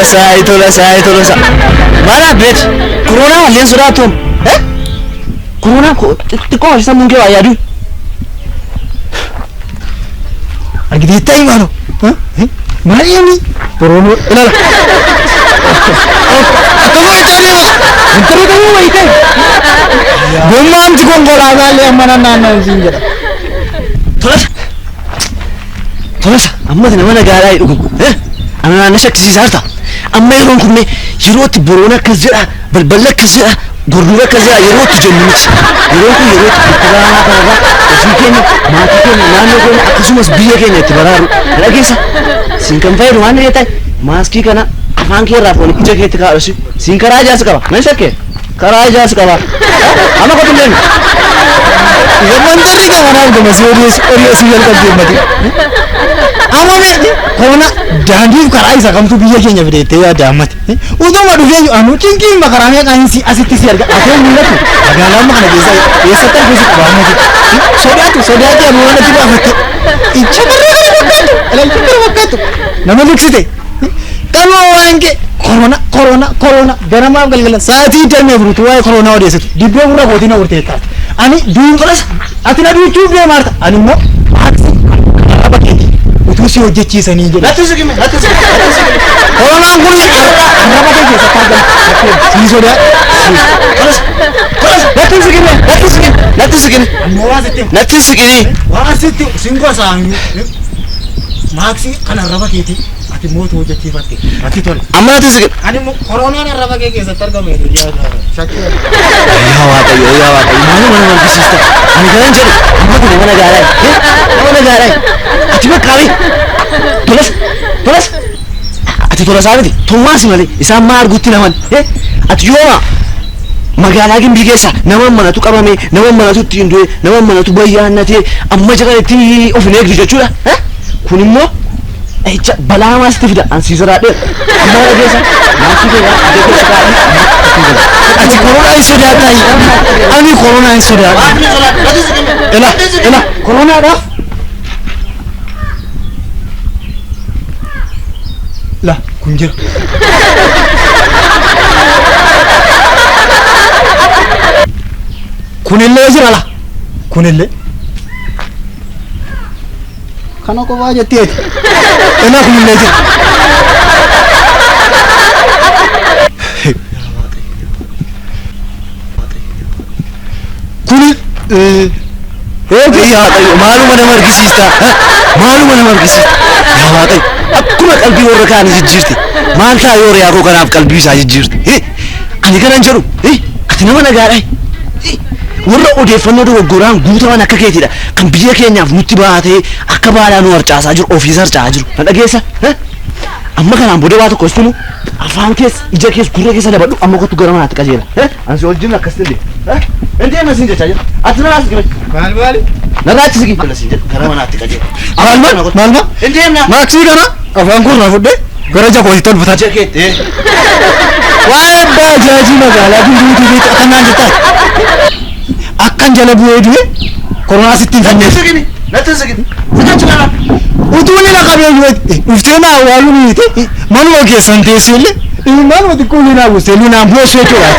Tolasa. Mana bet? Corona waliin sodaatu. Corona ko xiqqoo isa mun gee waa yaadu. Argiteettaa imaano. Maali'ini? Corona ilala. Akkuma ittaadima. Intala kamuu wayitee. Gommaamti konkolaataa mana naannoo siin jedha. Tolasa amma kana mana gaaraa dhugu. Ana naannoo shakkisiisaa harta. Amma yeroon kunne yerootti boroon akkas jedha balballi akkas jedha gurgura akkas jedha yerootti jennu miti yeroon kun yerootti ittiraanaa kanarraa ofii keenya maatii keenya naannoo keenya akkasumas biyya keenya itti baraaru dhageessa siin kan fayyadu waan ta'e maaskii kana afaan keerraa foon ija keetti kaa'usi siin karaa ijaarsa qaba nan shakkee karaa ijaarsa qaba amma qotu leen yemman dalli qaba naan gama oriyeessu jalqabdee mati amma meeqni koona daandiif karaa isa kamtu biyya keenya fideettee yaada ammati utuma dhufee anu cinqii makaraa meeqaan si asitti si arga atee mul'atu magaalaa amma kana keessatti argisiisu baamati sodaatu anu waan itti baafatte icha barra fakkaatu nama liksite kanuma waan kee korona ganamaaf galgala sa'aatii darmee furuutu waa'ee koronaa odeessitu dibbee gurra kootiin awurteettaati ani duunqalas ati na duuchuuf deemaarta ani immoo maaksii araba keeti utuu si hojjechiisanii jedhe koronaan kun araba kee keessatti argama sii sodaa natti sikini waan sitti singo saanyu maaksii kan araba keeti ati mootu hojjechiifatte ati tole amma natti sikini ani koronaan araba kee keessatti argame shakkii yaa waaqayyo maali mana margisiista ani garan jedhu amma kun mana gaaraa ati bakkaabi tolas ati tolasaa miti tummaasi malee isaan maa argutti naman ati yooma magaalaa gimbii keessa nama manatu qabame nama manatu ittiin du'e nama manatu bayyaannatee amma jedhanitti of hin eegdu jechuudha kun immoo balaa maasitti fida ansiisaraadhe amma dhageessa maatii keenya adeemsa kaa'anii ati koronaa hin sodaataayi ani koronaa hin sodaatu ela koronaadhaaf la kun jira kunillee jira la kunillee kana qofaa jetteeti ela kunillee jira kuni yaa waaqayyo maaluma nama argisiista yaa waaqayyo akkuma qalbii warra kaanii jijjiirti maal ta'a yoo re'aa koo kanaaf qalbii isaa jijjiirti ani kanan jedhu ati nama nagaadha warra odeeffannoo dogoggoraan guutaman akka keetidha kan biyya keenyaaf nutti baatee akka baadhaa nu harcaasaa jiru ofiis harcaa jiru na dhageessa amma kanaan booda waa tokko istimu afaan keessa ija keessa gurra keessa dabadhu amma kottu gara manaatti qajeela ansi wajjin akkasitti indee na siin jechaa jira ati nanaas gime maali narraatti sigi kana siin jedhu gara manaatti qajeela maal indee na maaksii kana afaan gurraa fudhee gara jakootti tolfataa jakeette waa'ee baajaaji magaalaa gimbiitii beektu akkanaan jettaa akkan jala bu'ee du'e koronaa sittiin fannee natti sigini sagaachilaa utuu ni naqabee du'e dhuftee naa awwaaluu ni manuma keessan teesseellee manuma xiqqoo ni naa buuseellee naan bu'eessuu jechuudha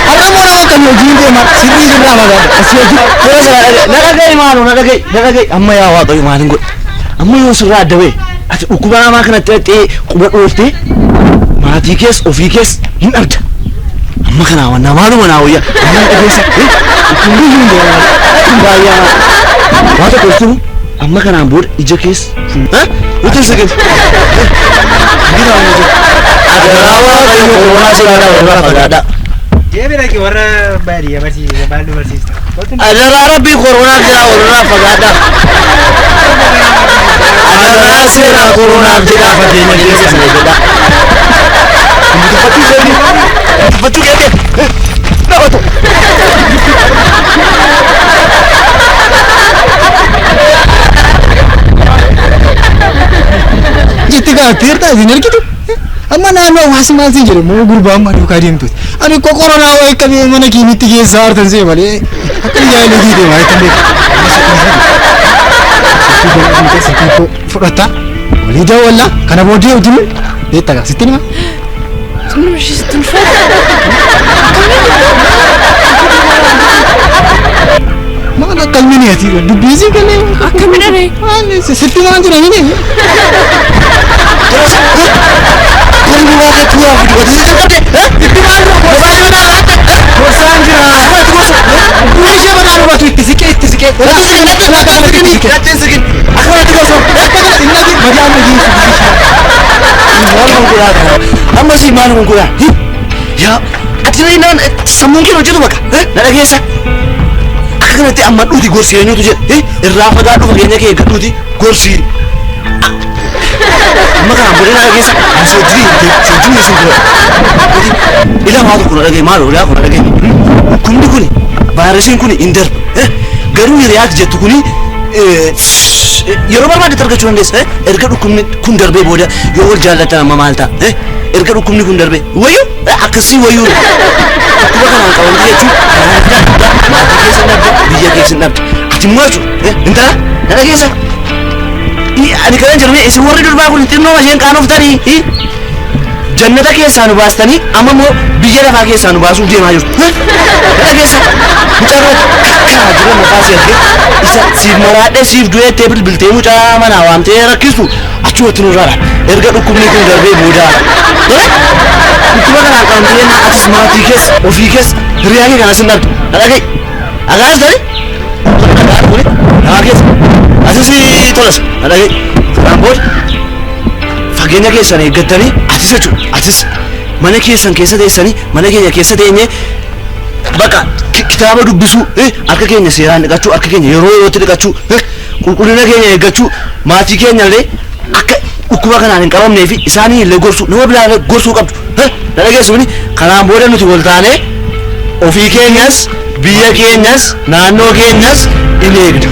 har'a moo nama kan hojiin deema sirrii sirraa magaala asii hojii na dhaga'i amma yaa waaqayyo maaliin godhe amma yoo sirraa adda ba'e ati dhukkuba namaa kanatti dhaqxee quba dhooftee maatii keessa ofii keessa hin arga amma kanaa wannaa maaluma naa wayya amma dhageessa kun biyyuun deemaa baay'ee waa tokko istimu amma kanaan booda ija keessa utuu sigin adaraa waaqayyo koronaa siraadhaa warraa fagaadhaa deebina ki warra baadiyyaa barsiisa baallu barsiista adaraa rabbii koronaa jiraa warraa fagaadhaa adaraa seeraa koronaaf jedhaa fageenya keessa sana jedhaa Fatu keete dhawato jitti gaafteerta isin argitu amma naannoo hawaasi maal siin jedhe moo gurbaa amma duukaa deemtuuti ani ko koronaa waa eekkabee mana kiimitti keessaa hartan see malee akka ijaalee jiidee waa eekkamee fudhatta walii daawwallaa kana booddee hojii beektaa sittiin hima Akkamiin ishee maal qalbiin ati dubbisi galee akkamiin aree sitti waan jira ni qalbi waa tuwa fidi wadi itti maal gosaan jira duushee badaan watu itti siqee amma si maal gungura ya ati nan sammuun kee hojjetu bakka na dhageessa akka kanatti amma dhuuti gorsi eenyutu jedhe irraa fagaadhu fageenya kee gadhuuti gorsi amma kanaan booda na dhageessa soojjii sun ila maa tokko na dhagee maal oolaa kun na dhagee kumni kuni vaayirasiin kuni hin darbu garuu hiriyaati jettu kuni yeroo barbaade argachuu dandeessa erga dhukkubni kun darbee booda yoo wal jaallatan amma maal ta'a erga dhukkubni kun darbee wayyuu akkasii wayyuu dhukkuba kanaan qabamte jechuun maatii keessa dhabde biyya keessa dhabde ati immoo jechuudha intala na dhageessa ani kanan jedhamee isin warri durbaa kun xinnoo isheen qaanoftanii jannata keessaa nu baastanii amma immoo biyya lafaa keessaa nu baasuuf deemaa jirtu na dhageessa mucarra kakkaa jira maqaa si argee isa siif maraadhee siif du'eettee bilbiltee mucaa manaa waamtee rakkistu achumatti nurraadha erga dhukkubni kun darbee booda dhukkuba kanaan qabamtee na atis maatii keessa ofii keessa hiriyaa kee kanas hin dhabdu na dhagee agaas dari dhagaan kuni namaa keessa atis tolas na dhagee kanaan booda fageenya keessan eeggattanii atis jechuudha atis mana keessan keessa teessanii mana keenya keessa teenyee bakka kitaaba dubbisuu harka keenya seeraan dhiqachuu harka keenya yeroo yerootti dhiqachuu qulqullina keenya eeggachuu maatii keenya illee akka dhukkuba kanaan hin qabamnee fi isaanii illee gorsuu nama biraa gorsuu qabdu na dhageessuni kanaan booda nuti wal taanee ofii keenyas biyya keenyas naannoo keenyas in eegna.